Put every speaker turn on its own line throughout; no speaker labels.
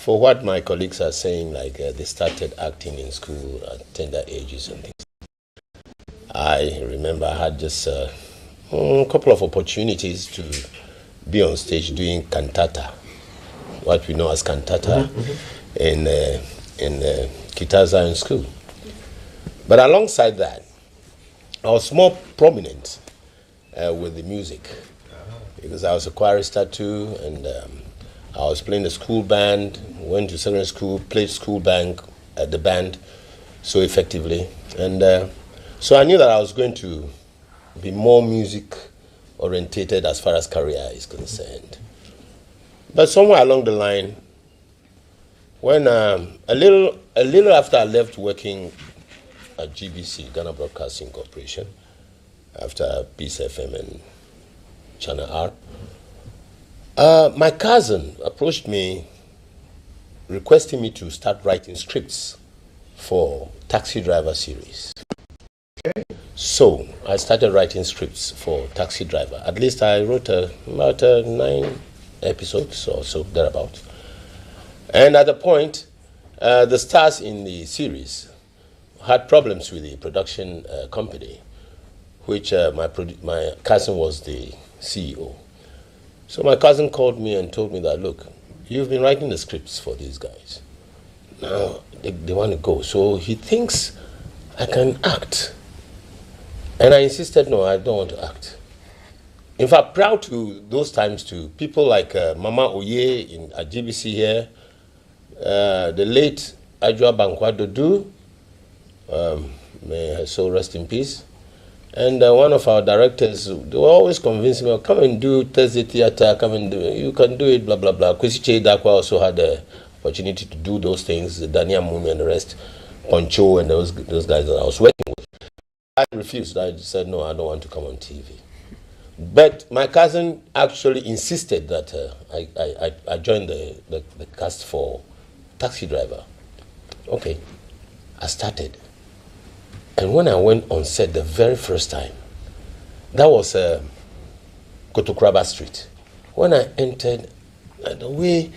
for what my colleagues are saying, like they started acting in school at tender ages and things. I remember I had just a couple of opportunities to be on stage doing cantata, what we know as cantata, in Kitaza in school. But alongside that, I was more prominent with the music because I was a chorister too, and I was playing the school band, went to secondary school, played school band at the band so effectively. And so I knew that I was going to be more music orientated as far as career is concerned. But somewhere along the line, when a little after I left working at GBC, Ghana Broadcasting Corporation, after Peace FM and Channel R, my cousin approached me requesting me to start writing scripts for Taxi Driver series. Okay. So I started writing scripts for Taxi Driver. At least I wrote about 9 episodes or so, thereabouts. And at the point, the stars in the series had problems with the production company, which my cousin was the CEO. So my cousin called me and told me that, look, you've been writing the scripts for these guys. Now they want to go. So he thinks I can act. And I insisted, no, I don't want to act. In fact, proud to those times to people like Mama Oye at GBC here, the late Ajua Bankwa Dodu, may her soul rest in peace. And one of our directors, they were always convincing me, come and do Thursday theater, come and do it, you can do it, blah, blah, blah. Kwesi Che Dakwa also had the opportunity to do those things, Dania Mumi and the rest, Poncho and those guys that I was working with. I refused. I said, no, I don't want to come on TV. But my cousin actually insisted that I join the cast for Taxi Driver. Okay, I started. And when I went on set the very first time, that was Kotokraba Street. When I entered, the way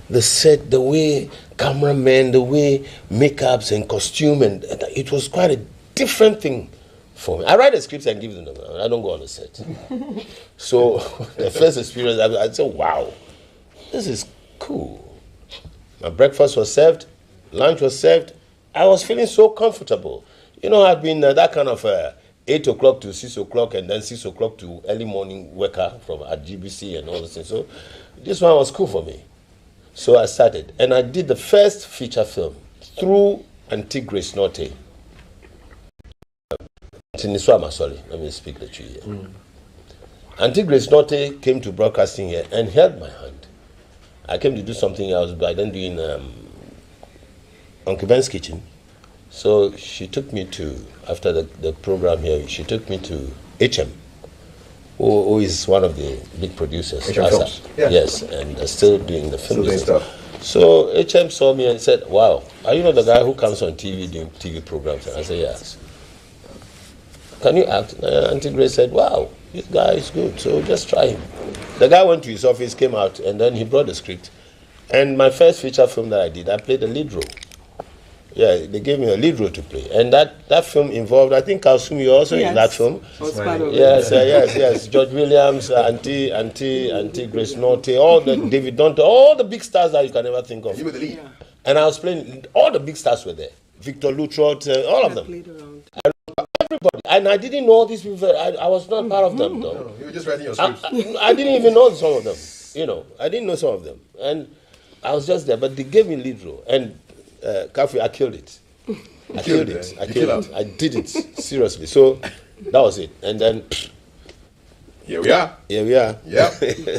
the set, the way cameramen, the way makeups and costume, and it was quite a different thing for me. I write the scripts and give them. I don't go on the set. So the first experience, I said, wow, this is cool. My breakfast was served, lunch was served. I was feeling so comfortable. You know, I've been that kind of 8 o'clock to 6 o'clock and then 6 o'clock to early morning worker from at GBC and all those things. So this one was cool for me. So I started. And I did the first feature film through Auntie Grace Norte. Sorry, let me speak the truth here. Auntie Grace Norte came to broadcasting here and held my hand. I came to do something else by then doing Uncle Ben's Kitchen. So she took me to, after the program here, she took me to HM, who is one of the big producers.
HM Films. Yeah.
Yes, and still doing the film
stuff.
So HM saw me and said, wow, are you not the guy who comes on TV doing TV programs? And I said, yes. Can you act? Auntie Grace said, wow, this guy is good, so just try him. The guy went to his office, came out, and then he brought the script. And my first feature film that I did, I played the lead role. Yeah, they gave me a lead role to play. And that film involved, I think Kalsumi also in that film. Yes. George Williams, Auntie Grace Norte, all the David Donta, all the big stars that you can ever think of.
You were the lead.
Yeah. And I was playing, all the big stars were there. Victor Lutrot, all of them. Everybody. And I didn't know these people. I was not part of them, though.
No, you were just writing your scripts.
I didn't even know some of them. You know, I didn't know some of them. And I was just there. But they gave me lead role. And Kafi, I killed it. I killed it. I did it. Seriously. So that was it. And then
here we are. Yeah.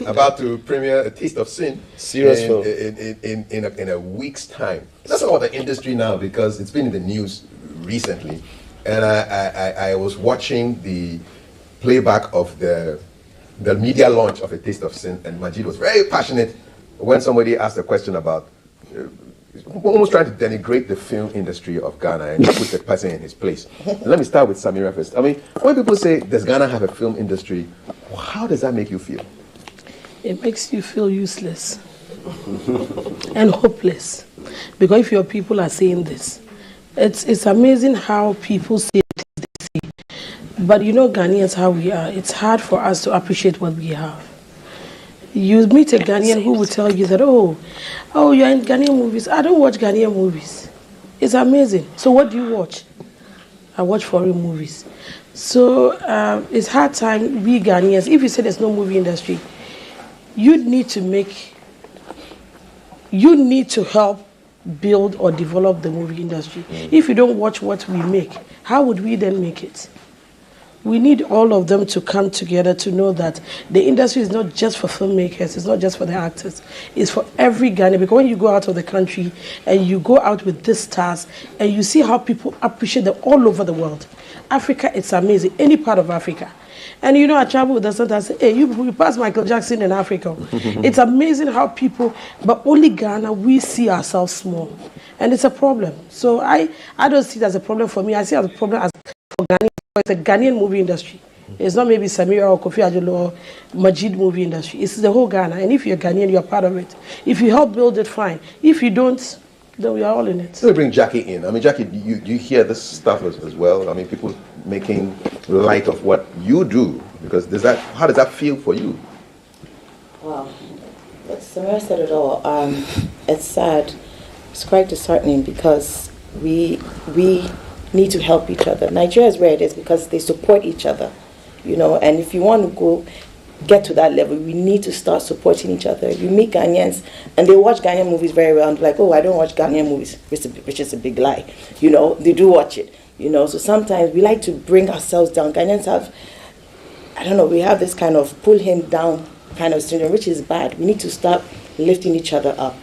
About to premiere A Taste of Sin.
Serious film.
In a week's time. Let's talk about the industry now because it's been in the news recently. And I was watching the playback of the media launch of A Taste of Sin, and Majid was very passionate when somebody asked a question about almost trying to denigrate the film industry of Ghana and put the person in his place. Let me start with Samira first. I mean, when people say, does Ghana have a film industry, how does that make you feel?
It makes you feel useless. and hopeless. Because if your people are saying this, it's amazing how people say it. But you know, Ghanaians, how we are. It's hard for us to appreciate what we have. You meet a Ghanaian who will tell you that, oh, you're in Ghanaian movies. I don't watch Ghanaian movies. It's amazing. So what do you watch? I watch foreign movies. So it's hard time, we Ghanaians, if you say there's no movie industry, you need to help build or develop the movie industry. If you don't watch what we make, how would we then make it? We need all of them to come together to know that the industry is not just for filmmakers, it's not just for the actors, it's for every Ghanaian. Because when you go out of the country and you go out with these stars and you see how people appreciate them all over the world. Africa, it's amazing, any part of Africa. And you know, I travel with the center and say, hey, you pass Michael Jackson in Africa. It's amazing how people, but only Ghana, we see ourselves small. And it's a problem. So I don't see it as a problem for me. I see it as a problem as for Ghana. It's a Ghanaian movie industry. It's not maybe Samira or Kofi Adjolo or Majid movie industry. It's the whole Ghana. And if you're Ghanaian, you're part of it. If you help build it, fine. If you don't, then we are all in it.
Let me bring Jackie in. I mean, Jackie, you hear this stuff as well? I mean, people making light of what you do. Because how does that feel for you?
Wow. Samira said it all. It's sad. It's quite disheartening because we need to help each other. Nigeria is where it is because they support each other, you know. And if you want to get to that level, we need to start supporting each other. You meet Ghanaians and they watch Ghanaian movies very well and be like, oh, I don't watch Ghanaian movies, which is a big lie. You know, they do watch it, you know. So sometimes we like to bring ourselves down. Ghanaians have, I don't know, we have this kind of pull him down kind of syndrome, which is bad. We need to start lifting each other up.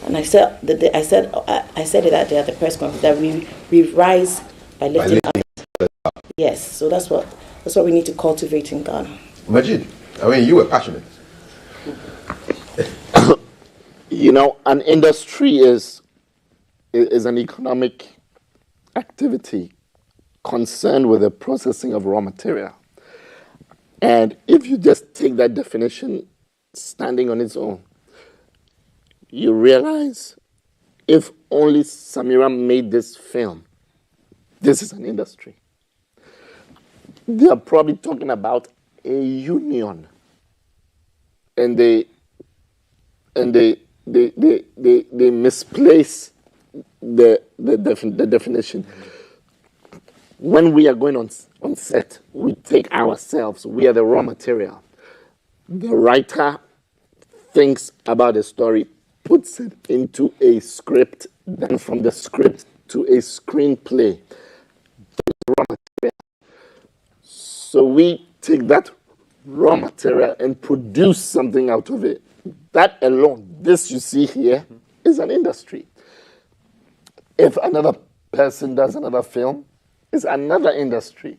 And I said it that day at the press conference that we rise by lifting up. Yes, so that's what we need to cultivate in Ghana.
Majid, I mean, you were passionate.
You know, an industry is an economic activity concerned with the processing of raw material. And if you just take that definition standing on its own, you realize if only Samira made this film, this is an industry. They are probably talking about a union, and they misplace the definition. When we are going on set, we take ourselves, we are the raw material. The writer thinks about a story, puts it into a script, then from the script to a screenplay. Raw material. So we take that raw material and produce something out of it. That alone, this you see here, is an industry. If another person does another film, it's another industry.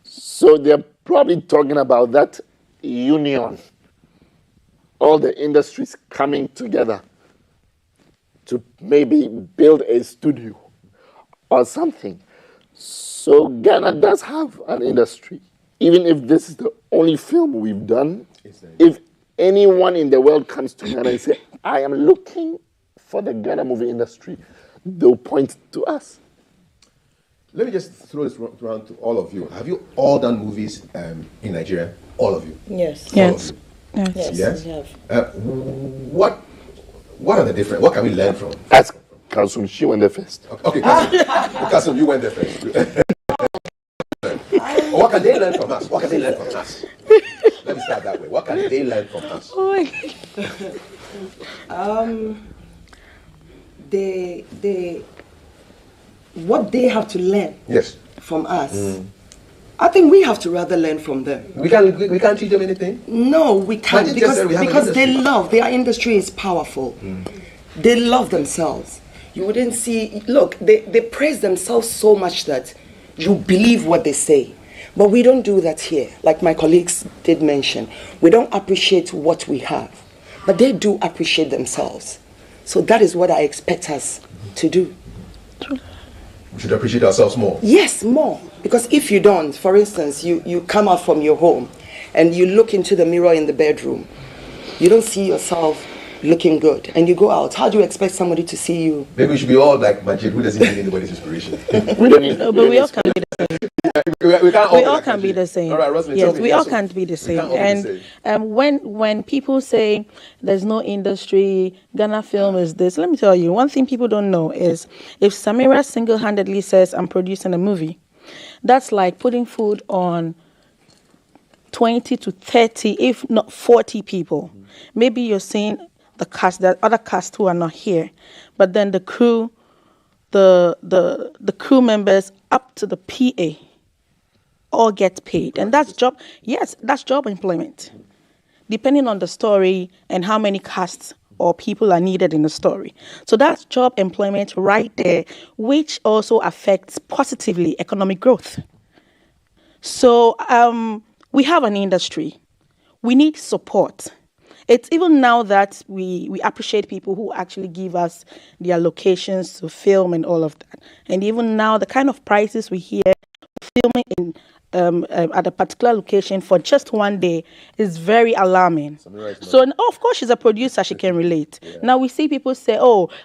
So they're probably talking about that union. All the industries coming together to maybe build a studio or something. So Ghana does have an industry. Even if this is the only film we've done, if anyone in the world comes to Ghana and say, I am looking for the Ghana movie industry, they'll point to us.
Let me just throw this around to all of you. Have you all done movies in Nigeria? All of you?
Yes.
Yes.
Yes.
We have.
What are the different? What can we learn from?
Ask Kasum, she went there first.
Okay, Kasum, you went there first. What can they learn from us? What can they learn from us? Let me start that way. What can they learn from us?
Oh my God.
What they have to learn
Yes.
from us. I think we have to rather learn from them.
We can't teach them anything?
No, we can't,
But you just said we have an
because they
industry.
love, their industry is powerful. They love themselves. You wouldn't see, look, they praise themselves so much that you believe what they say. But we don't do that here. Like my colleagues did mention, we don't appreciate what we have. But they do appreciate themselves. So that is what I expect us to do.
We should appreciate ourselves more.
Yes, more. Because if you don't, for instance, you come out from your home and you look into the mirror in the bedroom, you don't see yourself looking good, and you go out, how do you expect somebody to see you?
Maybe we should be all like Majid, who doesn't need anybody's inspiration.
We don't need, but we all can be the same.
We can't
We
all
all
like
can be
Majid.
the same.
All right, Roslyn,
yes,
tell me,
we
yeah,
all
so
can't be the same.
can't all be the
And when people say there's no industry, Ghana film is this. Let me tell you, one thing people don't know is if Samira single-handedly says I'm producing a movie, that's like putting food on 20 to 30, if not 40 people. Maybe you're seeing the cast, there are other cast who are not here, but then the crew, the crew members up to the PA all get paid. And that's job, yes, that's job employment. Depending on the story and how many casts or people are needed in the story. So that's job employment right there, which also affects positively economic growth. So we have an industry. We need support. It's even now that we appreciate people who actually give us their locations to film and all of that. And even now, the kind of prices we hear filming in at a particular location for just one day is very alarming. So, of course, she's a producer, she can relate. Yeah. Now, we see people say,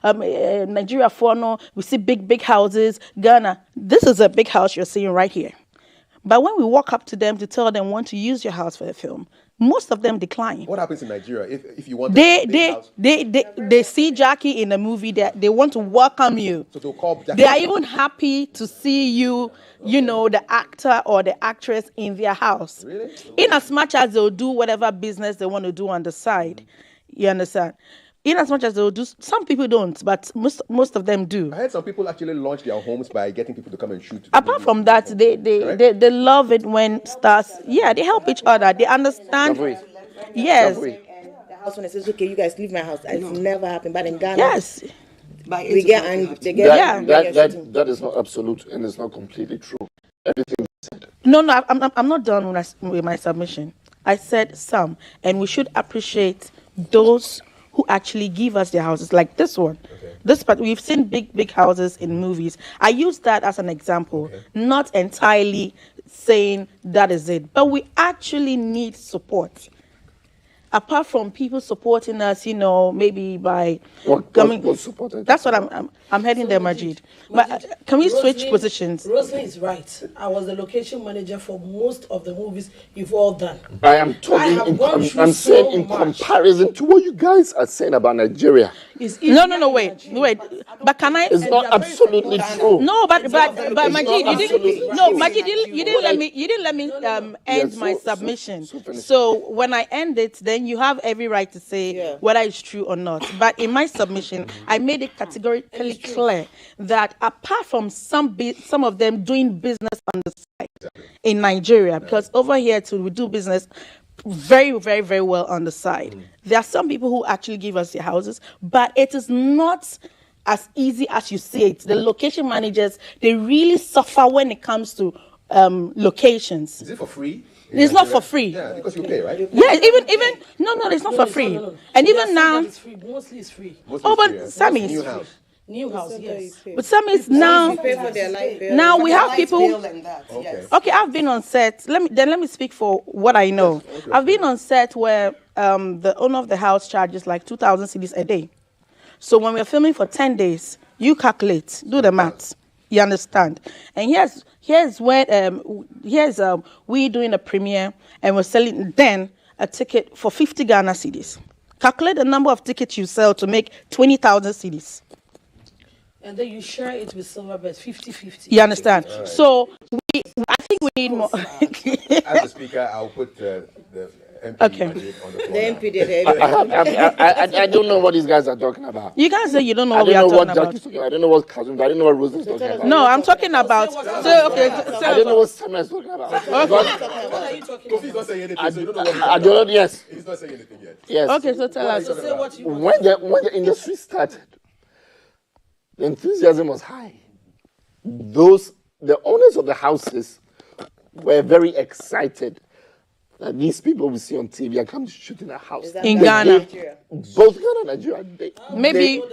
Nigeria, Fono, we see big houses, Ghana. This is a big house you're seeing right here. But when we walk up to them to tell them want to use your house for a film, most of them decline.
What happens in Nigeria if you want
they see Jackie in a movie, they want to welcome you.
So they'll call Jackie.
They are even happy to see you, you know, the actor or the actress in their house.
Really?
In as much as they'll do whatever business they want to do on the side. You understand? In as much as they'll do, some people don't, but most of them do.
I heard some people actually launch their homes by getting people to come and shoot.
Apart from that, they love it when stars, they help each other. They understand. Yes.
And the house owner says, okay, you guys leave my house. It's never happened. But in Ghana,
yes.
We get angry. They get
that is not absolute and it's not completely true. Everything said.
No, I'm not done with my submission. I said some, and we should appreciate those who actually give us their houses, like this one. Okay. But we've seen big houses in movies. I use that as an example, not entirely saying that is it, but we actually need support. Apart from people supporting us, you know, maybe by coming.
What support?
That's what I'm heading there, Majid. But can we switch positions?
Roslyn is right. I was the location manager for most of the movies you've all done.
I am talking. I'm saying in comparison to what you guys are saying about Nigeria.
No, wait. But can I?
It's not absolutely true.
No, but Majid, you didn't let me end my submission. So when I end it, then you have every right to say whether it's true or not. But in my submission, I made it categorically clear that apart from some of them doing business on the side in Nigeria, because over here too we do business very, very, very well on the side. There are some people who actually give us their houses, but it is not as easy as you see it. The location managers, they really suffer when it comes to locations.
Is it for free?
It's not for free.
Yeah, because you pay, right?
Yeah, even no, it's not for free.
No.
And even now,
it's free. Mostly it's free.
but some is
New house, yes.
But some is now.
pay for their light bill.
Now we have people.
Okay.
Okay, I've been on set. Let me speak for what I know.
Okay.
I've been on set where the owner of the house charges like 2,000 cedis a day. So when we're filming for 10 days, you calculate, do the maths. You understand? And here's when we doing a premiere and we're selling then a ticket for 50 Ghana cedis. Calculate the number of tickets you sell to make 20,000 cedis.
And then you share it with Silverbird 50-50.
You understand? Right. So I think we need more.
As a speaker, I'll put the MP on the floor.
The MP
I don't know what these guys are talking about.
You guys say you don't know what we are talking about.
I don't know what Kazum, I don't know what Rosa is talking about.
No, I'm talking about.
I don't know what Samuel is talking about.
What are you talking about?
Kofi's not saying anything, so you don't know what he's
I don't know, yes.
He's not saying anything yet.
Yes.
Okay, so tell us.
So say what you want.
When the industry started, the enthusiasm was high. The owners of the houses were very excited that these people we see on TV are coming to shoot in a house.
In Ghana.
Both Ghana and Nigeria.
Maybe.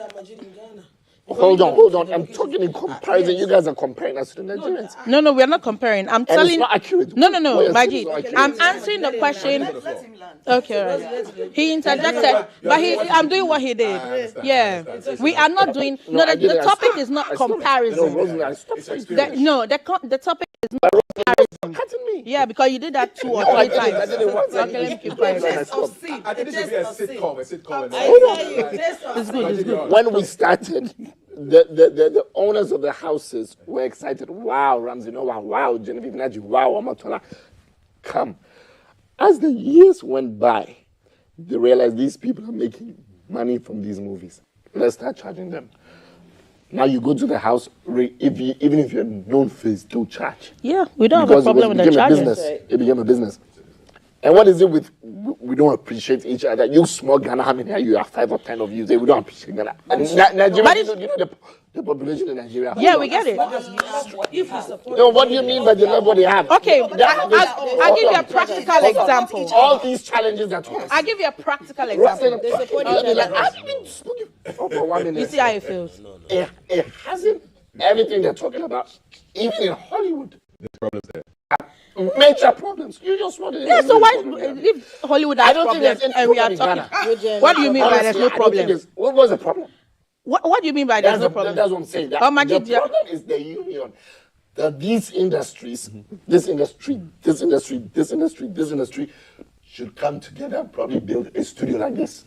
Hold on. I'm talking in comparison. You guys are comparing us to the Nigerians.
No, we are not comparing. I'm
And
telling.
it's not accurate.
No,
What you're saying
Majid.
is not accurate.
I'm answering the question. Okay, all right. He interjected, but I'm doing what he did. Yeah, we are not doing. No, the topic is not comparison.
Rosemary, I stopped saying
The topic is not comparison.
cutting me.
Yeah, because you did that 2 or 3 times.
I didn't want to.
Okay, let me keep quiet.
I think this should be a sitcom.
It's good.
When we started, the owners of the houses were excited. Wow, Ramsey Noah. Wow, Genevieve Naji. Wow, Amatola. Come. As the years went by, they realized these people are making money from these movies. Let's start charging them. Now you go to the house, even if you're a known face, don't charge.
Yeah, we don't have a problem with the charges.
It became a business. And what is it with we don't appreciate each other? You small Ghana, how many are you? Have 5 or 10 of you. Say we don't appreciate Ghana. Nigeria, you know the population in Nigeria.
Yeah, we get it.
No, what do you mean by they love what they have?
Okay, I'll give you a practical example.
All these challenges that we
I'll give you a practical example.
I've been speaking for 1 minute.
You see how it feels.
It hasn't everything they're talking about, even in Hollywood.
There's problems there.
Major problems. You just want to.
Yeah, so why if Hollywood has problems and we are talking? What do you mean by there's no problem?
What was the problem?
What do you mean by there's no problem?
That's what I'm saying. The problem is the union. That these industries, this industry should come together and probably build a studio like this.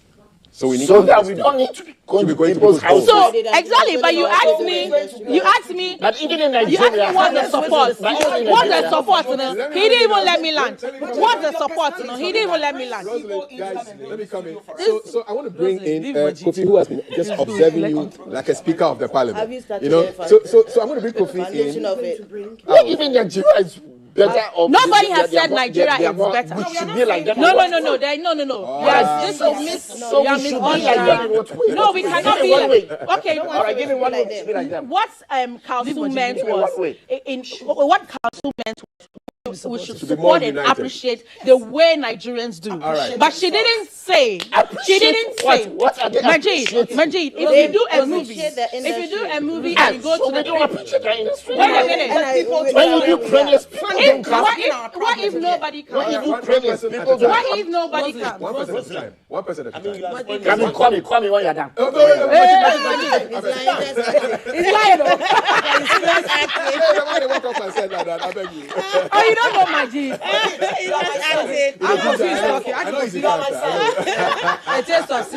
So we need
that we don't need to be going to people's houses.
So exactly, but you asked me.
But even in Nigeria,
you asked me what's the support? What's the support? He didn't even let me land. What's the support? He didn't even let me land.
Guys, let me come in. So I want to bring in Kofi, who has been just observing you like a speaker of the parliament. You know, so I'm going to bring Kofi in.
Even Nigeria is better.
Nobody has said Nigeria is better.
We should be like that.
No. Yes, this is No, we cannot be like. Okay,
all right, give me one more to be like them.
What Council meant was what Council meant was we should support and appreciate the way Nigerians do. But she didn't say. She didn't say. Majid, if you do a movie and you go to the wait a minute.
When you do premiers,
what if nobody comes? What if nobody comes?
One person at a time.
I mean, call me when you're done.
He's lying. Oh, you don't know Majid. I'm confused.
I know he's a character.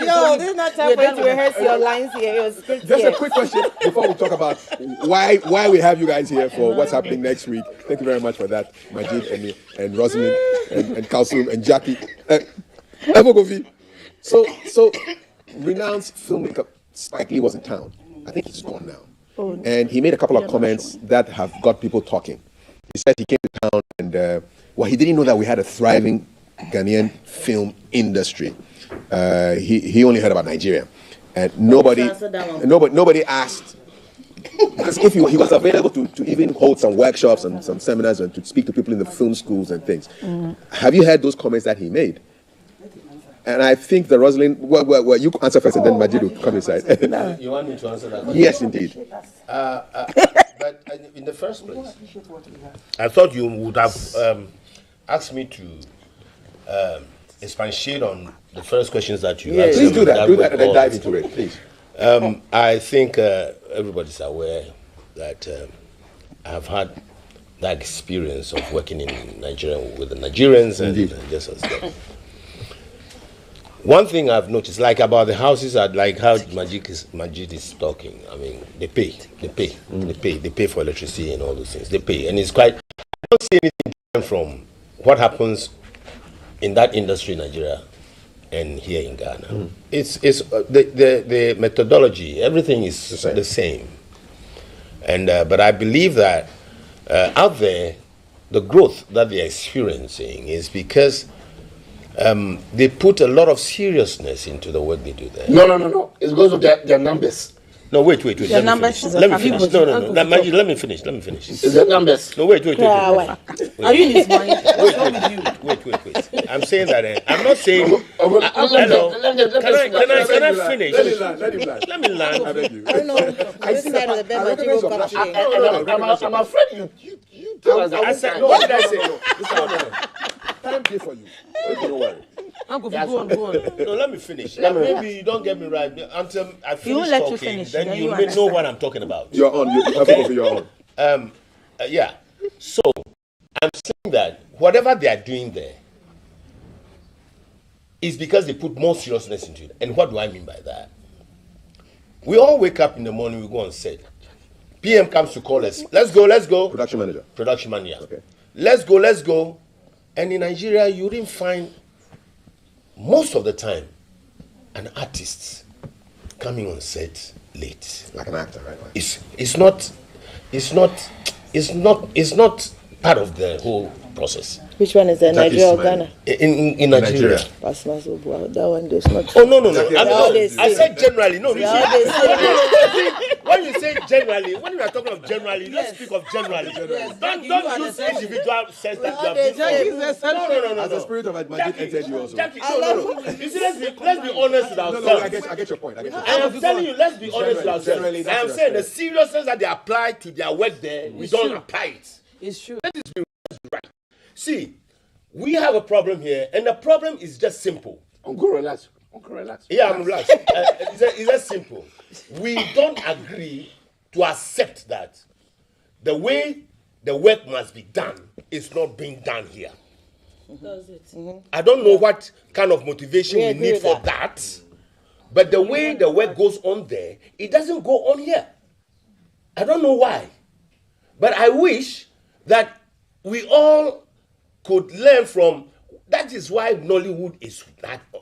Yo, this is not time for you to rehearse your lines here. It was good.
Just a quick question before we talk about why we have you guys here for what's happening next week. Thank you very much for that, Majid and Rosalind and Kalsum and Jackie. Kofi. So renowned filmmaker Spike Lee was in town. I think he's gone now. And he made a couple of comments that have got people talking. He said he came to town and he didn't know that we had a thriving Ghanaian film industry. He only heard about Nigeria, and nobody asked, because if he was available to even hold some workshops and some seminars and to speak to people in the film schools and things. Have you heard those comments that he made? And I think the Rosalind, well, you answer first and then Majid will come inside.
You want me to answer that question?
Yes, indeed.
But in the first place, I thought you would have asked me to expatiate on the first questions that you asked.
Please do that and then dive into it, please.
I think everybody's aware that I've had that experience of working in Nigeria with the Nigerians and just as that. One thing I've noticed, like about the houses, I like how Majid is talking. I mean, they pay for electricity and all those things. They pay, and it's quite. I don't see anything different from what happens in that industry in Nigeria and here in Ghana. It's the methodology. Everything is the same. And but I believe that out there, the growth that they're experiencing is because. They put a lot of seriousness into the work they do there.
No. It's because of their numbers.
No, wait.
The
Let me
numbers
finish.
is a
Let me
factor.
finish. No. Maggie, let me finish.
Is the numbers?
No, wait.
Are you in his mind? What's wrong with you?
Wait. I'm saying that. I'm not saying.
Hello.
Can I finish?
Let him land.
Let me land.
I beg you.
I don't know. This side of the bed, my people come today.
I'm afraid you tell us.
I said,
No,
what did I say?
no. Time here for you. Don't worry.
Uncle, go on.
No, let me finish. Maybe you don't get me right until I finish
won't let you
talking.
finish,
Then
then
you
you
may know
understand.
what I'm talking about.
You're on. You're on.
Yeah. So I'm saying that whatever they are doing there is because they put more seriousness into it. And what do I mean by that? We all wake up in the morning, we go on set. PM comes to call us. Let's go.
Production manager.
Okay. Let's go. And in Nigeria, you didn't find most of the time an artist coming on set late.
Like an actor, right?
It's not part of the whole process.
Which one is that, Nigeria or Ghana?
In Nigeria.
That one does not.
Oh, no. I said generally. No, you see, when you say generally, when you are talking of generally, let's speak of generally. Don't use individual sense that you have. No.
As the spirit of magic entered you also.
Jackie, no. You see, let's be honest with ourselves.
No, I get your point.
I am telling you, let's be honest with ourselves. I am saying the seriousness that they apply to their work there, we don't apply it.
It's true.
Let this be right. See, we have a problem here, and the problem is just simple.
Uncle, relax.
Yeah, I'm relaxed. It's just simple. We don't agree to accept that the way the work must be done is not being done here.
Does it?
I don't know what kind of motivation we need for that, but the way the work goes on there, it doesn't go on here. I don't know why, but I wish that we all could learn from. That is why Nollywood is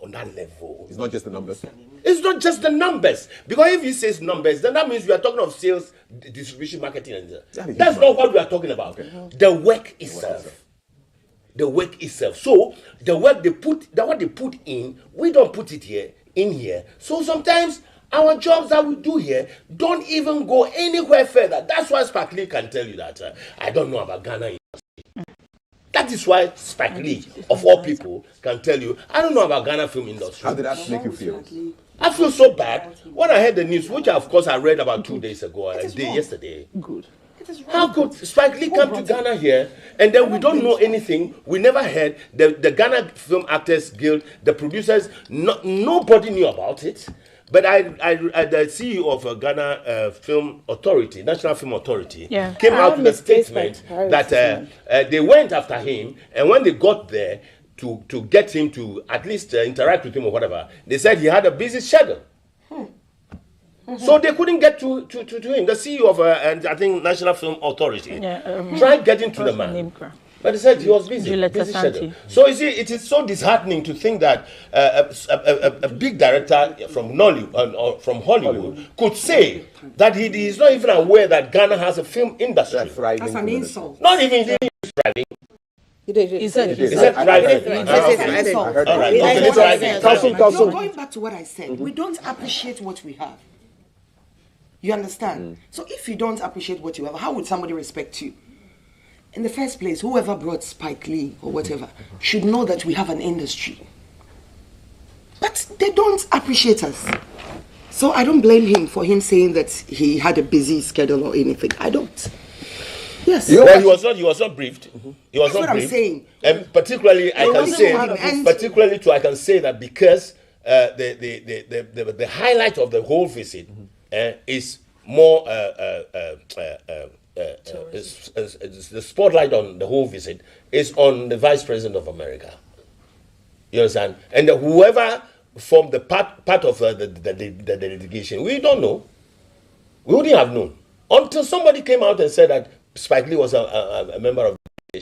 on that level.
It's not just the numbers.
It's not just the numbers. Because if he says numbers, then that means we are talking of sales, distribution, marketing, and that's not what we are talking about. Okay. The work itself. The work itself. So the work what they put in, we don't put it in here. So sometimes our jobs that we do here don't even go anywhere further. That's why Spike Lee can tell you that I don't know about Ghana. That is why Spike Lee, of all people, can tell you, I don't know about Ghana film industry.
How did that make you feel?
I feel so bad when I heard the news, which of course I read about 2 days ago, yesterday.
Good.
How could Spike Lee come to Ghana here and then we don't know anything? We never heard. The Ghana Film Actors Guild, the producers, nobody knew about it. But the CEO of Ghana Film Authority, National Film Authority, came out with a statement that they went after him, and when they got there to get him to at least interact with him or whatever, they said he had a busy schedule. So they couldn't get to him. The CEO of I think National Film Authority tried getting to the man. But he said he was busy schedule. So you see, it is so disheartening to think that a big director from Nollywood or from Hollywood could say that he is not even aware that Ghana has a film industry.
That's an insult.
Not even thriving.
He said
thriving. All right.
So going back to what I said, we don't appreciate what we have. You understand? So if you don't appreciate what you have, how would somebody respect you? In the first place, whoever brought Spike Lee or whatever should know that we have an industry. But they don't appreciate us. So I don't blame him for him saying that he had a busy schedule or anything. I don't. Yes.
Well, he was not briefed. He was
That's
not
what
briefed.
I'm saying.
And particularly, I can say that because the highlight of the whole visit is more the spotlight on the whole visit is on the Vice President of America. You understand? And whoever formed the part of the delegation, we don't know. We wouldn't have known until somebody came out and said that Spike Lee was a member of the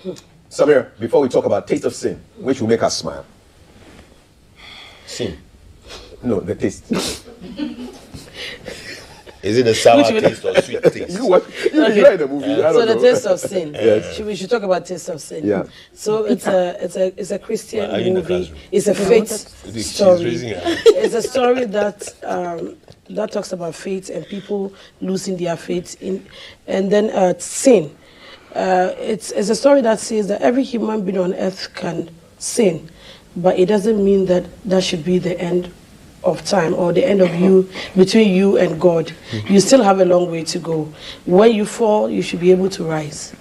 delegation.
Samir, before we talk about Taste of Sin, which will make us smile.
Sin.
No, the taste.
Is it a sour taste or sweet taste?
You enjoy the movie. I
So
don't
the
know.
Taste of Sin.
Yes.
We should talk about Taste of Sin.
Yeah.
So it's a Christian
Are you in the
movie.
classroom?
It's a faith
She's
story.
raising her hand.
It's a story that talks about faith and people losing their faith in, and then sin. It's a story that says that every human being on earth can sin, but it doesn't mean that that should be the end of time or the end of you, between you and God. You still have a long way to go. When you fall, you should be able to rise.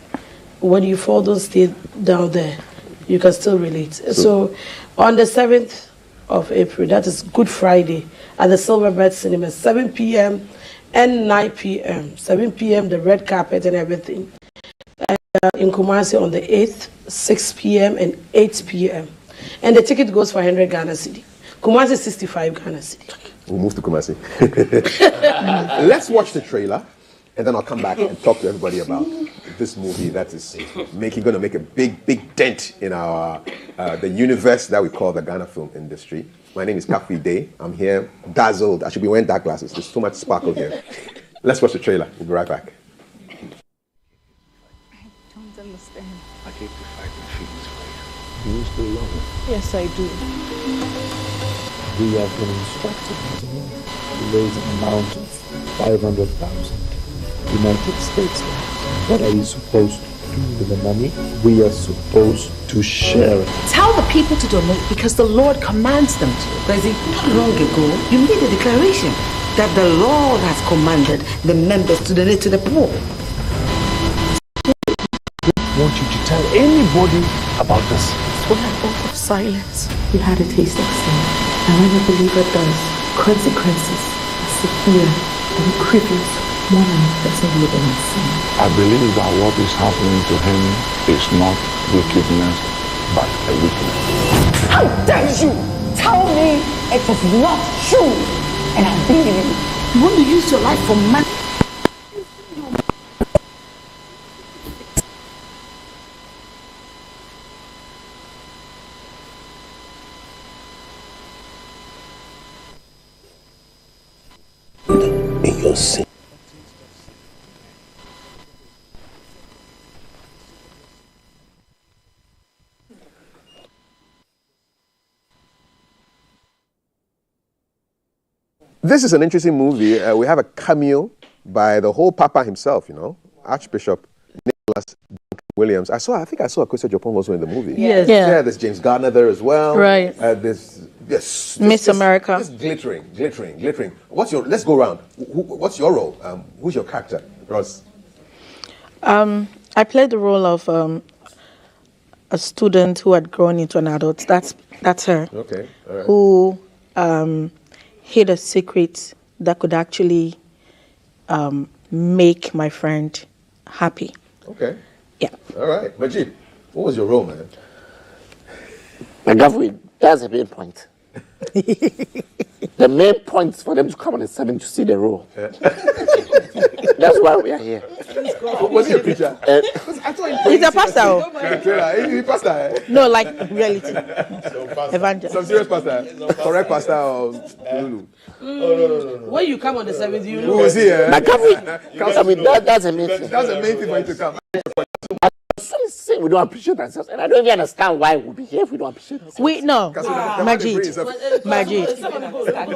When you fall, don't stay down there. You can still relate. So on the 7th of April, that is Good Friday, at the Silverbird Cinema, 7 p.m. and 9 p.m. 7 p.m., the red carpet and everything. And in Kumasi on the 8th, 6 p.m. and 8 p.m. And the ticket goes for 100 Ghana Cedi. Kumasi 65 Ghana Cedi.
We'll move to Kumasi. Let's watch the trailer, and then I'll come back and talk to everybody about this movie that is going to make a big dent in our the universe that we call the Ghana film industry. My name is Kafi Day. I'm here dazzled. I should be wearing dark glasses. There's too much sparkle here. Let's watch the trailer. We'll be right back.
I don't understand. I hate to fight my feelings for you. Do you still love me? Yes, I do.
We have been instructed by the Lord to raise an amount of 500,000 United States dollars. What are you supposed to do with the money? We are supposed to share it.
Tell the people to donate because the Lord commands them to. Crazy, not long ago, you made a declaration that the Lord has commanded the members to donate to the poor.
I want you to tell anybody about this.
When an oath of silence, you had a taste of sin. And when a believer does, consequences are severe and grievous. One doesn't live in sin.
I believe that what is happening to him is not wickedness, but a weakness.
How dare you tell me it is not true? And I believe you. You want to use your life for money?
In your sin.
This is an interesting movie. We have a cameo by the whole Papa himself, Archbishop Nicholas Williams. I think I saw Akosia Jopong also in the movie.
Yes.
Yeah, there's James Gardner there as well.
Right.
Miss
America.
Just glittering. Let's go around. What's your role? Who's your character, Ross?
I played the role of a student who had grown into an adult. That's her.
Okay. All right.
Who hid a secret that could actually make my friend happy.
Okay.
Yeah.
All right. Majid, what was your role, man?
McGaffrey, that's the main point. The main point is for them to come on the 7th to see the role. That's why we are here.
Was he a preacher?
He's a pastor.
He's a pastor.
No, like reality. Evangelist.
Some serious pastor. Correct pastor or Lulu.
When you come on the 7th, you know.
Who is he?
McGaffrey, that's the main thing.
That's the main thing for you to come.
Some say we don't appreciate ourselves, and I don't even understand why we'll be here if we don't appreciate ourselves.
Majid.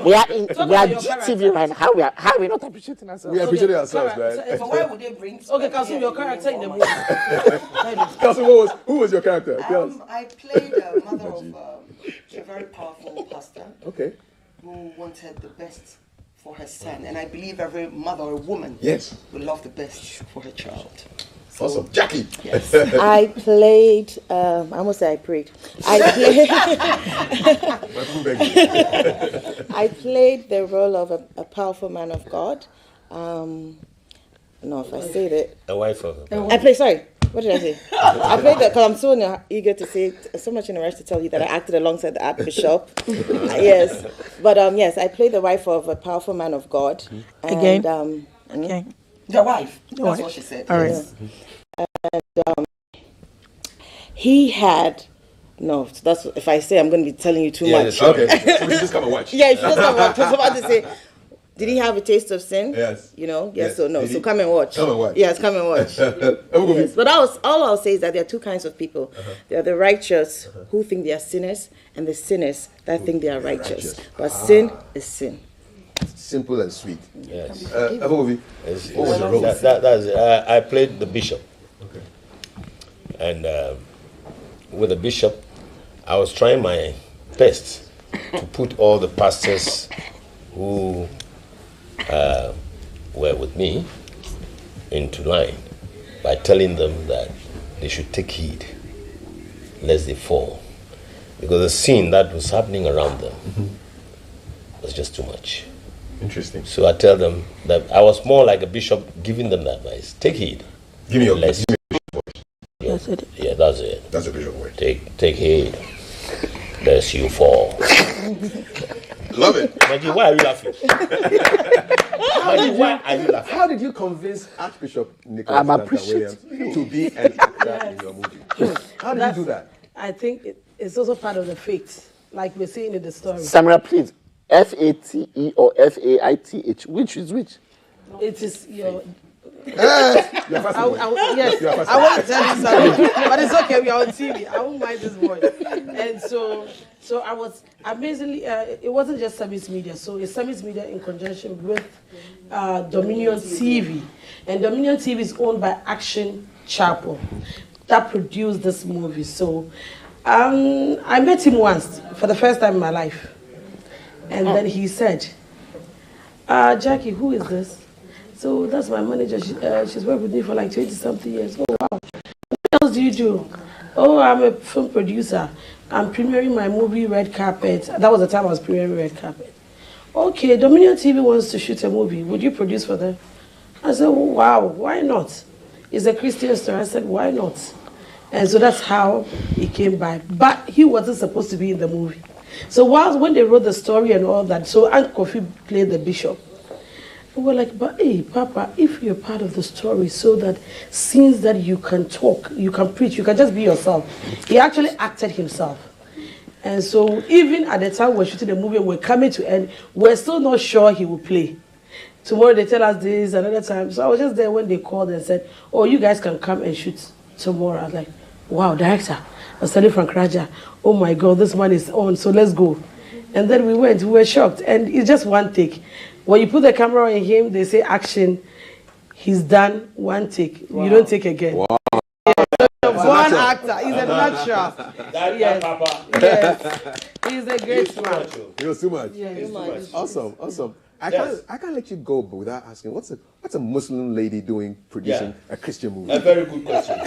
We are GTV right now. How are we not appreciating ourselves?
We appreciate ourselves, man.
So why would they bring? Okay, Kasum, your character in the movie.
Kasum, who was your character?
I played a mother of a very powerful pastor.
Okay.
Who wanted the best for her son, and I believe every mother or woman will love the best for her child.
Awesome. Jackie.
Yes.
I played, I almost said I prayed. I played the role of a powerful man of God. No, if I said it.
A wife of a
I played, sorry, what did I say? I played that because I'm so eager to say it, so much in a rush to tell you that I acted alongside the Archbishop. Yes. But yes, I played the wife of a powerful man of God.
Again?
Okay.
The wife. That's what she said.
All right.
Yes.
And he had, no, that's, if I say I'm going to be telling you too much.
Okay. So we should just come and watch.
Yeah, you just come and watch. I was about to say, Did he have a taste of sin?
Yes.
You know, yes,
Yes.
or no.
Did
So
he?
come and watch.
Come and watch.
Yes, come and watch. Yes. But all I'll say is that there are two kinds of people. There are the righteous who think they are sinners, and the sinners that think they are righteous. But sin is sin.
Simple and sweet.
Yes.
Abugobi, what was your role?
I played the bishop.
Okay.
And with the bishop, I was trying my best to put all the pastors who were with me into line by telling them that they should take heed lest they fall. Because the sin that was happening around them was just too much.
Interesting.
So I tell them that I was more like a bishop giving them that advice. Take heed.
Give me your
lest.
That's it.
Yeah, that's it.
That's a bishop word.
Take heed lest you fall.
Love it.
Maggie, why are you laughing? Why are you laughing?
How did you convince Archbishop Nicholas
I'm
Tantan
appreciative.
Williams to be an actor in your movie? How did you do that?
I think it's also part of the faith, like we're saying in the story.
Samuel, please. FATE or FAITH? Which is which?
It is your.
You're
Yes,
You're
I won't tell you something, but it's okay. We are on TV. I won't mind this voice. And so I was amazingly. It wasn't just Summit Media. So it's Summit Media in conjunction with Dominion TV, and Dominion TV is owned by Action Chapel, that produced this movie. So I met him once for the first time in my life, and then he said, "Jackie, who is this?" So that's my manager. She's worked with me for like 20-something years. Oh, wow. What else do you do? Oh, I'm a film producer. I'm premiering my movie Red Carpet. That was the time I was premiering Red Carpet. Okay, Dominion TV wants to shoot a movie. Would you produce for them? I said, oh, wow, why not? It's a Christian story. I said, why not? And so that's how he came by. But he wasn't supposed to be in the movie. So when they wrote the story and all that, so Aunt Kofi played the bishop. We were like, but hey, Papa, if you're part of the story so that scenes that you can talk, you can preach, you can just be yourself. He actually acted himself. And so even at the time we're shooting the movie, we're coming to end, we're still not sure he will play. Tomorrow they tell us this, another time. So I was just there when they called and said, oh, you guys can come and shoot tomorrow. I was like, wow, director. I was telling Frank Raja, oh my God, this one is on, so let's go. And then we went, we were shocked. And it's just one take. When you put the camera on him, they say action. He's done one take. Wow. You don't take again. Wow. Yeah, one actor. He's a natural. Yes. Papa. Yes. He's a great man.
He was too much.
Yeah, too much.
Awesome. I can't let you go without asking what's a Muslim lady doing producing a Christian movie?
A very good question.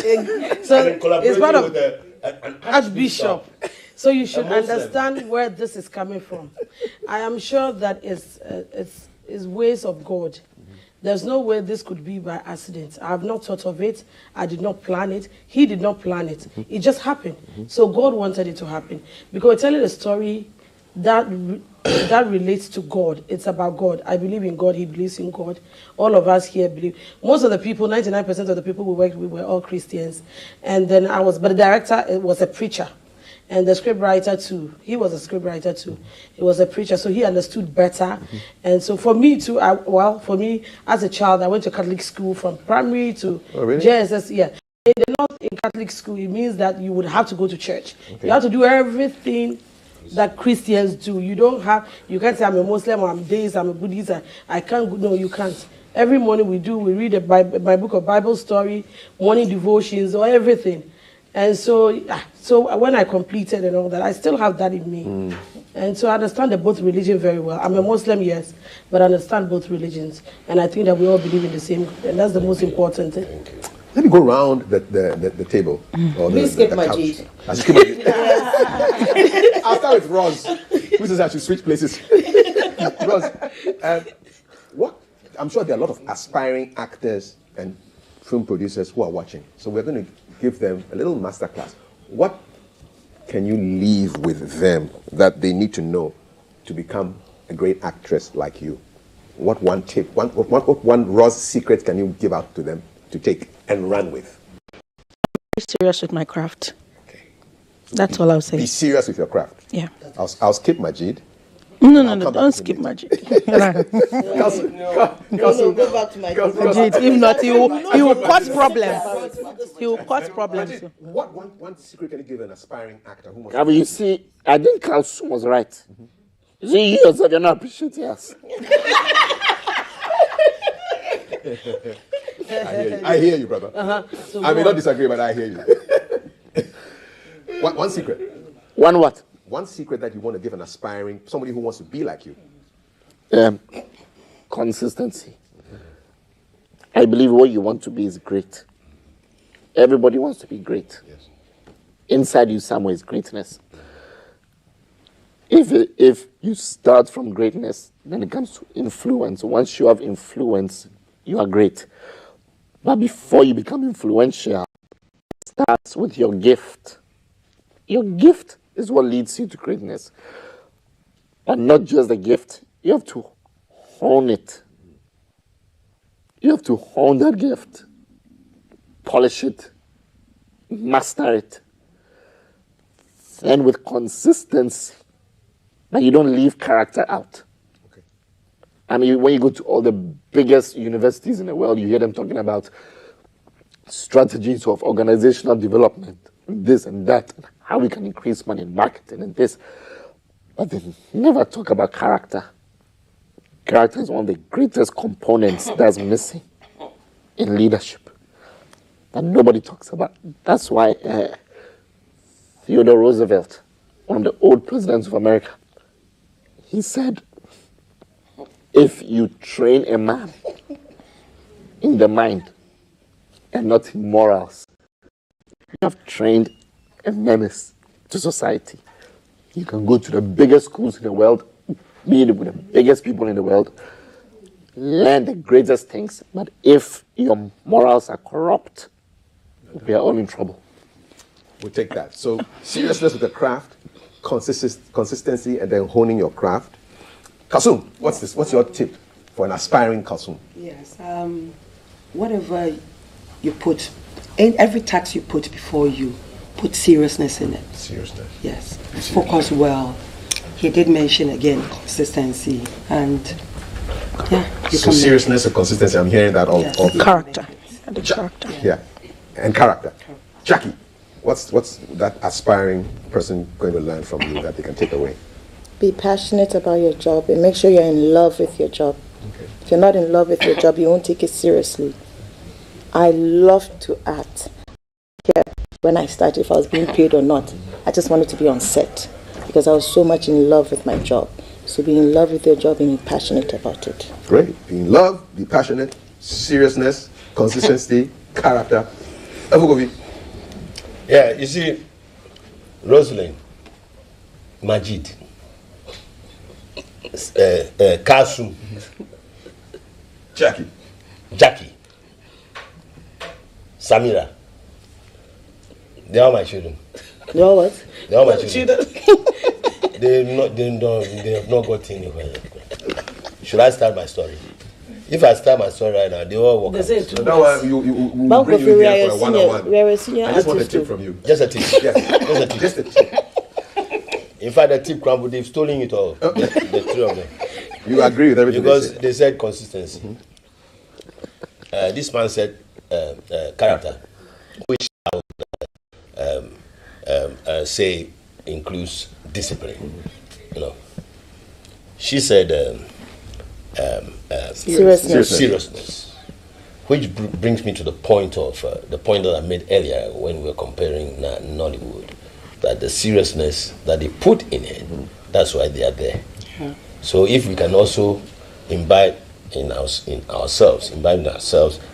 So
it's
part of
an
Archbishop. So you should understand where this is coming from. I am sure that it's ways of God. There's no way this could be by accident. I have not thought of it. I did not plan it. He did not plan it. It just happened. So God wanted it to happen. Because we're telling a story that relates to God. It's about God. I believe in God. He believes in God. All of us here believe. Most of the people, 99% of the people we worked with were all Christians. And then but the director was a preacher. And the scriptwriter too. He was a scriptwriter too. He was a preacher, so he understood better. And so for me too, for me as a child, I went to Catholic school from primary to JSS. Yeah. In Catholic school, it means that you would have to go to church. Okay. You have to do everything that Christians do. You can't say I'm a Muslim or I'm this, I'm a Buddhist. I can't. No, you can't. Every morning we read my book of Bible story, morning devotions, or everything. And so when I completed and all that, I still have that in me. And so I understand both religions very well. I'm a Muslim, yes, but I understand both religions. And I think that we all believe in the same, and that's the most important thing.
Let me go around the table. Or
Please skip Majid.
I'll start with Roz. Who says I should switch places? Roz, I'm sure there are a lot of aspiring actors and film producers who are watching. So we're going to give them a little masterclass. What can you leave with them that they need to know to become a great actress like you? What one tip, what one Roz secret can you give out to them to take and run with?
Be serious with my craft.
Okay.
That's all I'll say.
Be serious with your craft.
Yeah.
I'll skip Majid.
No, don't skip Majid.
Go back to
Majid. If not, he will cause problems. He will cause problems.
Majid, one secret can you give an aspiring actor who wants?
You see, I think Kalsum was right. You see, you yourself, you're not appreciating us.
I hear you, brother.
So
I may not disagree, but I hear you. One secret.
One what?
One secret that you want to give an aspiring, somebody who wants to be like you.
Consistency. I believe what you want to be is great. Everybody wants to be great.
Yes.
Inside you somewhere is greatness. If you start from greatness, then it comes to influence. Once you have influence, you are great. But before you become influential, it starts with your gift. Your gift is what leads you to greatness. And not just the gift, you have to hone it. You have to hone that gift, polish it, master it. And with consistency, but you don't leave character out.
Okay.
I mean, when you go to all the biggest universities in the world, you hear them talking about strategies of organizational development, this and that, and how we can increase money in marketing and this. But they never talk about character. Character is one of the greatest components that's missing in leadership that nobody talks about. That's why Theodore Roosevelt, one of the old presidents of America, he said, if you train a man in the mind and not in morals, you have trained a menace to society. You can go to the biggest schools in the world, meet with the biggest people in the world, learn the greatest things, but if your morals are corrupt, we are all in trouble.
We'll take that. So seriousness with the craft, consistency, and then honing your craft. Kalsum, what's this? What's your tip for an aspiring Kalsum?
Yes. Whatever you put, in every task you put before you, put seriousness in it.
Seriousness.
Yes. Focus well. He did mention again consistency and
so seriousness and consistency. I'm hearing that all.
Yes.
all
Character. And the character.
Yeah, and character. Jackie, what's that aspiring person going to learn from you that they can take away?
Be passionate about your job and make sure you're in love with your job.
Okay.
If you're not in love with your job, you won't take it seriously. I love to act. Yeah, when I started, if I was being paid or not, I just wanted to be on set because I was so much in love with my job. So be in love with your job and be passionate about it.
Great. Be in love, be passionate, seriousness, consistency, character. Afugobi.
Yeah, you see, Rosalind, Majid, Kalsum,
Jackie,
Samira. They are my children.
You know what?
They are my children. They have not got anywhere. Should I start my story? If I start my story right now, they all walk out.
So that one, we'll bring you here for a one-on-one.
We are a senior
I just want a
artist
tip
too.
from you.
Just a tip.
Yes. Just a tip.
In fact, the tip crumble, they've stolen it all. The three of them.
You agree with everything
Because
they
they said consistency. This man said character, which I would say includes discipline. You know, she said seriousness, which brings me to the point of the point that I made earlier when we were comparing Nollywood, that the seriousness that they put in it, that's why they are there. So if we can also imbibe in ourselves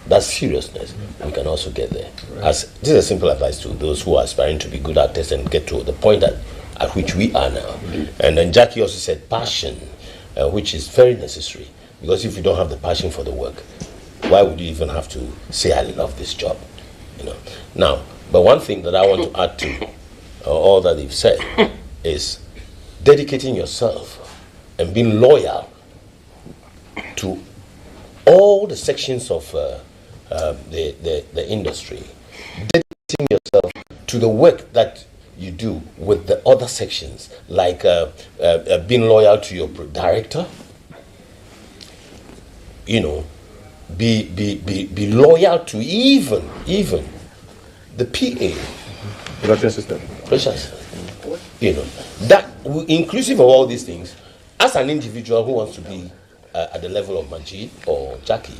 that seriousness, we can also get there. As this is a simple advice to those who are aspiring to be good artists and get to the point at which we are now. And then Jackie also said passion, which is very necessary, because if you don't have the passion for the work, why would you even have to say I love this job? You know. Now, but one thing that I want to add to all that they've said is dedicating yourself and being loyal to all the sections of the industry, dedicating yourself to the work that you do with the other sections, like being loyal to your director. You know, be loyal to even the PA,
production system.
You know, that inclusive of all these things. As an individual who wants to be at the level of Majid or Jackie,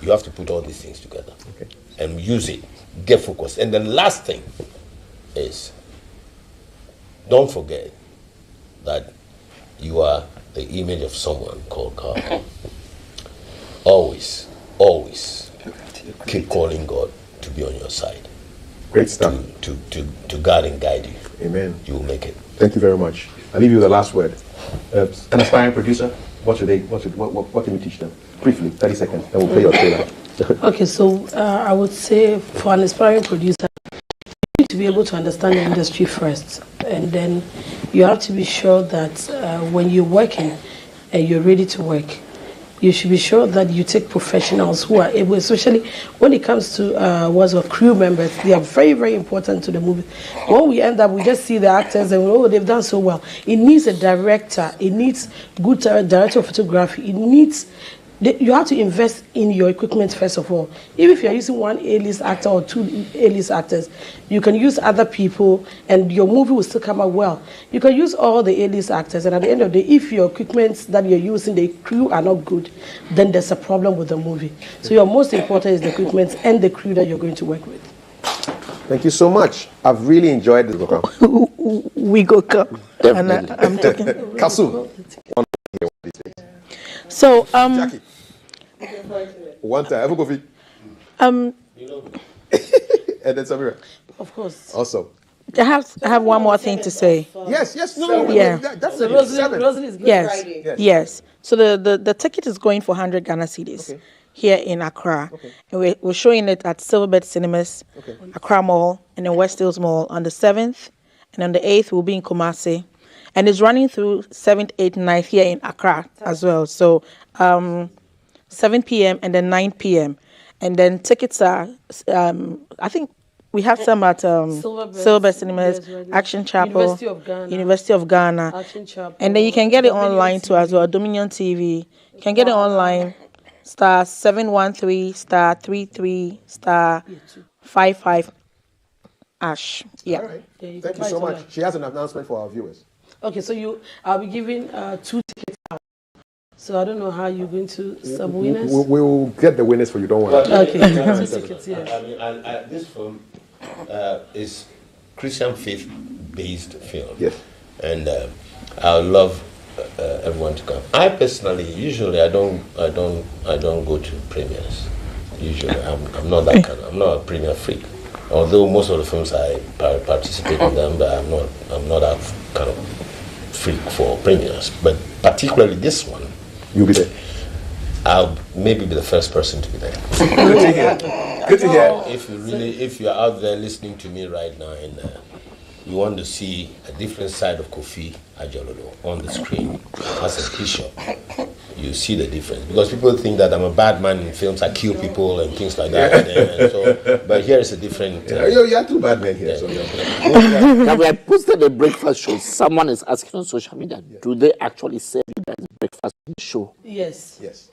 you have to put all these things together and use it. Get focused. And the last thing is, don't forget that you are the image of someone called God. Always keep calling God to be on your side.
Great stuff.
To guide and guide you.
Amen.
You will make it.
Thank you very much. I'll leave you with the last word. An aspiring producer, what can you teach them? Briefly, 30 seconds, then we'll play your trailer.
Okay, so I would say for an aspiring producer, you need to be able to understand the industry first. And then you have to be sure that when you're working and you're ready to work, you should be sure that you take professionals who are able, especially when it comes to crew members. They are very, very important to the movie. When we end up, we just see the actors and they've done so well. It needs a director. It needs good director of photography. It needs. You have to invest in your equipment first of all. Even if you're using one A-list actor or two A-list actors, you can use other people and your movie will still come out well. You can use all the A-list actors, and at the end of the day, if your equipment that you're using, the crew are not good, then there's a problem with the movie. So your most important is the equipment and the crew that you're going to work with.
Thank you so much. I've really enjoyed this program.
We go come. And I'm talking.
Kasu.
So
Jackie. One time, have a coffee. And then Samira.
Of course.
Also.
I have one more thing to say.
Yes.
Yeah.
That's
the Rosalie is good.
Yes. So the ticket is going for 100 Ghana cedis here in Accra. And we're showing it at Silverbird Cinemas, Accra Mall, and then West Hills Mall on the 7th. And on the 8th, we'll be in Kumasi. And it's running through 7th, 8th, 9th here in Accra as well. So 7 p.m. and then 9 p.m. And then tickets are, I think we have some at Silverbird Cinemas, Action Chapel, University of Ghana.
Action Chapel.
And then you can get it online too as well, Dominion TV. You can get it online, *713, *33, *55 #. Yeah.
All right. Thank you so much. She has an announcement for our viewers.
Okay, so I'll be giving 2 tickets out. So I don't know how you're going to sub winners.
We'll get the winners for you, don't worry.
Okay, 2 tickets, yeah.
I mean, this film is Christian faith-based film.
Yes.
And I would love everyone to come. I personally, usually, I don't go to premieres. Usually, I'm not that kind. I'm not a premiere freak. Although most of the films I participate in them, but I'm not that kind of freak for premieres. But particularly this one,
you'll be there.
I'll maybe be the first person to be there.
Good to hear. Good to hear.
If you're out there listening to me right now and you want to see a different side of Kofi Ajololo on the screen as a bishop, you see the difference. Because people think that I'm a bad man in films, I kill people and things like that. And so, but here is a different...
you are 2 bad men here.
Yeah.
So
Now, we have posted a breakfast show. Someone is asking on social media, do they actually serve you guys breakfast on the show?
Yes.
Yes.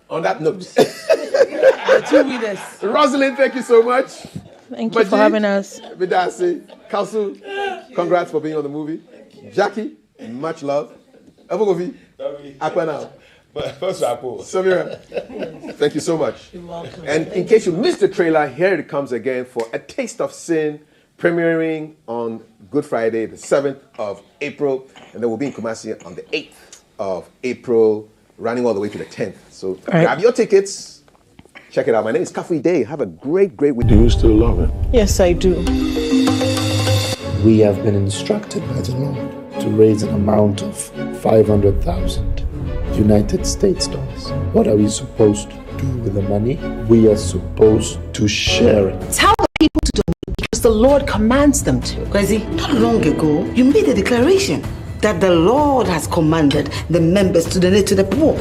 On that note,
The 2 winners.
Rosalind, thank you so much.
Thank you for having us.
Vidasi, Kausu, congrats for being on the movie. Jackie, much love. Evogovi, Aqua now. Samira, thank you so much.
You're welcome.
And in case you missed the trailer, here it comes again for A Taste of Sin, premiering on Good Friday, the 7th of April. And then we'll be in Kumasi on the 8th of April, running all the way to the 10th. So grab your tickets. Check it out. My name is Kafui Day. Have a great week.
Do you still love him?
Yes, I do.
We have been instructed by the Lord to raise an amount of 500,000 United States dollars. What are we supposed to do with the money? We are supposed to share it.
Tell the people to donate because the Lord commands them to. Kwesi, not long ago, you made a declaration that the Lord has commanded the members to donate to the poor.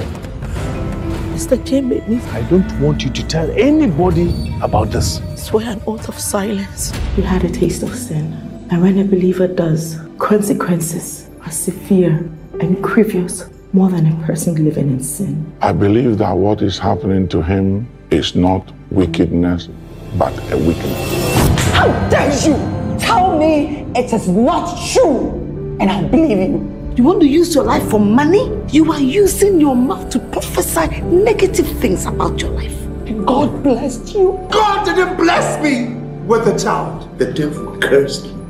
Mr. Kembe, I don't want you to tell anybody about this.
Swear an oath of silence. You had a taste of sin. And when a believer does, consequences are severe and grievous more than a person living in sin.
I believe that what is happening to him is not wickedness, but a weakness.
How dare you tell me it is not true? And I believe you. You want to use your life for money? You are using your mouth to prophesy negative things about your life. God blessed you.
God didn't bless me with a child. The devil cursed you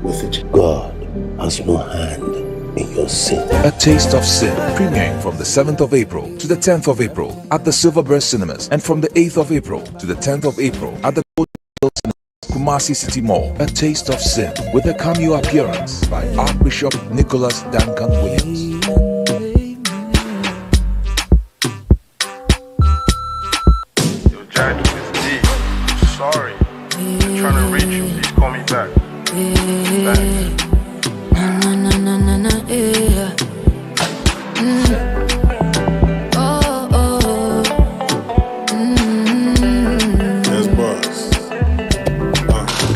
with a child.
God has no hand in your sin.
A Taste of Sin, premiering from the 7th of April to the 10th of April at the Silverbird Cinemas, and from the 8th of April to the 10th of April at the Cinemas, Kumasi City Mall. A Taste of Sin, with a cameo appearance by Archbishop Nicholas Duncan Williams.